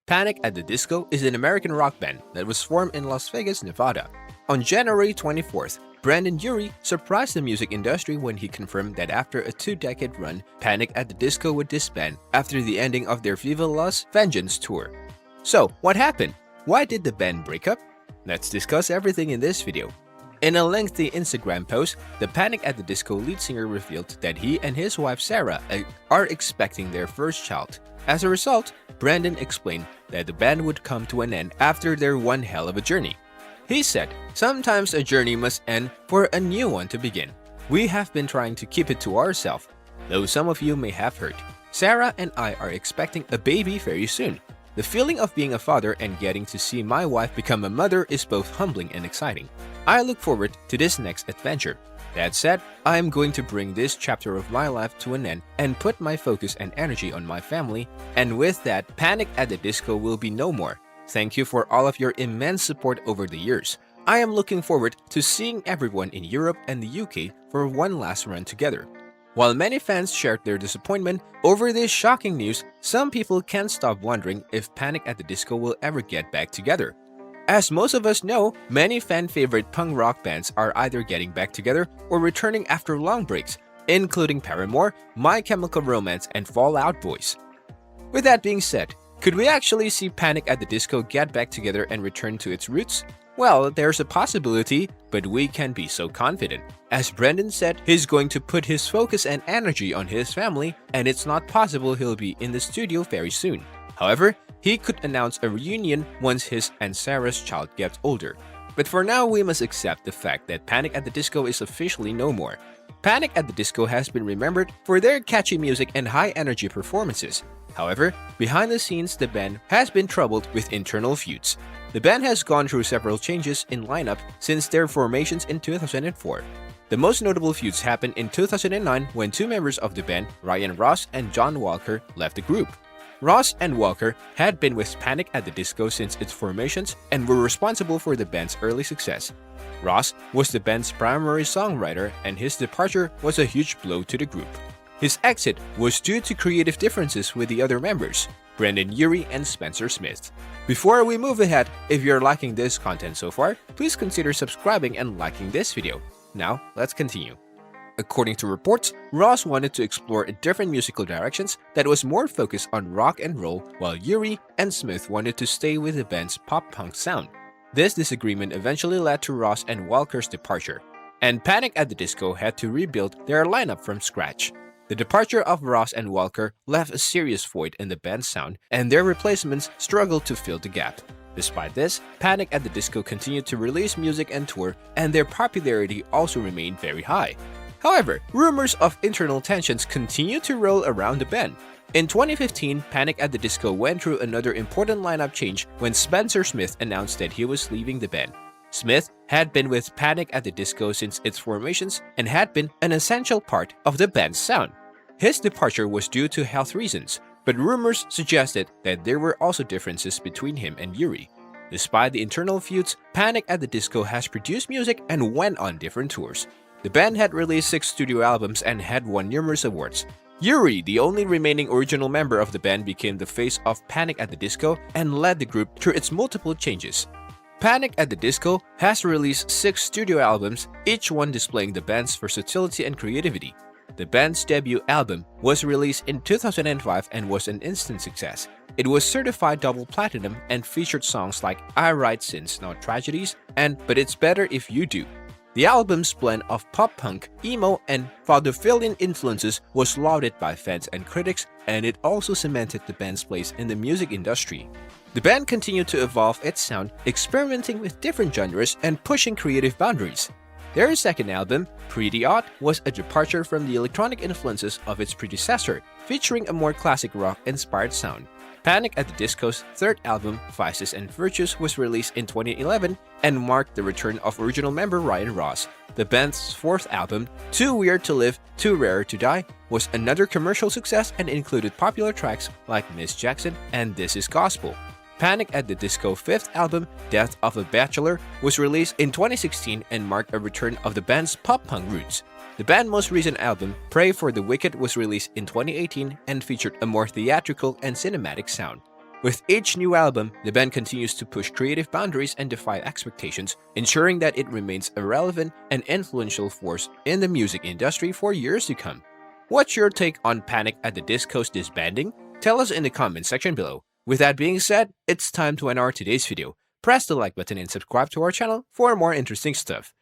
Panic at the Disco is an American rock band that was formed in Las Vegas, Nevada. On January 24th, Brendon Urie surprised the music industry when he confirmed that after a two-decade run, Panic at the Disco would disband after the ending of their Viva Las Vengeance tour. So, what happened? Why did the band break up? Let's discuss everything in this video. In a lengthy Instagram post, the Panic at the Disco lead singer revealed that he and his wife Sarah are expecting their first child. As a result, Brendon explained that the band would come to an end after their one hell of a journey. He said, "Sometimes a journey must end for a new one to begin. We have been trying to keep it to ourselves, though some of you may have heard. Sarah and I are expecting a baby very soon. The feeling of being a father and getting to see my wife become a mother is both humbling and exciting. I look forward to this next adventure. That said, I am going to bring this chapter of my life to an end and put my focus and energy on my family, and with that, Panic at the Disco will be no more. Thank you for all of your immense support over the years. I am looking forward to seeing everyone in Europe and the UK for one last run together." While many fans shared their disappointment over this shocking news, some people can't stop wondering if Panic at the Disco will ever get back together. As most of us know, many fan-favorite punk rock bands are either getting back together or returning after long breaks, including Paramore, My Chemical Romance, and Fall Out Boys. With that being said, could we actually see Panic at the Disco get back together and return to its roots? Well, there's a possibility, but we can't be so confident. As Brendon said, he's going to put his focus and energy on his family, and it's not possible he'll be in the studio very soon. However, he could announce a reunion once his and Sarah's child gets older. But for now, we must accept the fact that Panic at the Disco is officially no more. Panic at the Disco has been remembered for their catchy music and high-energy performances. However, behind the scenes, the band has been troubled with internal feuds. The band has gone through several changes in lineup since their formations in 2004. The most notable feuds happened in 2009 when two members of the band, Ryan Ross and John Walker, left the group. Ross and Walker had been with Panic at the Disco since its formations and were responsible for the band's early success. Ross was the band's primary songwriter, and his departure was a huge blow to the group. His exit was due to creative differences with the other members, Brendon Urie and Spencer Smith. Before we move ahead, if you're liking this content so far, please consider subscribing and liking this video. Now, let's continue. According to reports, Ross wanted to explore different musical directions that was more focused on rock and roll, while Urie and Smith wanted to stay with the band's pop-punk sound. This disagreement eventually led to Ross and Walker's departure, and Panic at the Disco had to rebuild their lineup from scratch. The departure of Ross and Walker left a serious void in the band's sound, and their replacements struggled to fill the gap. Despite this, Panic at the Disco continued to release music and tour, and their popularity also remained very high. However, rumors of internal tensions continue to roll around the band. In 2015, Panic at the Disco went through another important lineup change when Spencer Smith announced that he was leaving the band. Smith had been with Panic at the Disco since its formations and had been an essential part of the band's sound. His departure was due to health reasons, but rumors suggested that there were also differences between him and Urie. Despite the internal feuds, Panic at the Disco has produced music and went on different tours. The band had released 6 studio albums and had won numerous awards. Urie, the only remaining original member of the band, became the face of Panic at the Disco and led the group through its multiple changes. Panic at the Disco has released 6 studio albums, each one displaying the band's versatility and creativity. The band's debut album was released in 2005 and was an instant success. It was certified double platinum and featured songs like I Write Sins Not Tragedies and But It's Better If You Do. The album's blend of pop-punk, emo, and vaudevillian influences was lauded by fans and critics, and it also cemented the band's place in the music industry. The band continued to evolve its sound, experimenting with different genres and pushing creative boundaries. Their second album, Pretty Odd, was a departure from the electronic influences of its predecessor, featuring a more classic rock-inspired sound. Panic at the Disco's third album, Vices and Virtues, was released in 2011 and marked the return of original member Ryan Ross. The band's fourth album, Too Weird to Live, Too Rare to Die, was another commercial success and included popular tracks like Miss Jackson and This Is Gospel. Panic at the Disco's fifth album, Death of a Bachelor, was released in 2016 and marked a return of the band's pop-punk roots. The band's most recent album, Pray for the Wicked, was released in 2018 and featured a more theatrical and cinematic sound. With each new album, the band continues to push creative boundaries and defy expectations, ensuring that it remains a relevant and influential force in the music industry for years to come. What's your take on Panic at the Disco's disbanding? Tell us in the comment section below. With that being said, it's time to end our today's video. Press the like button and subscribe to our channel for more interesting stuff.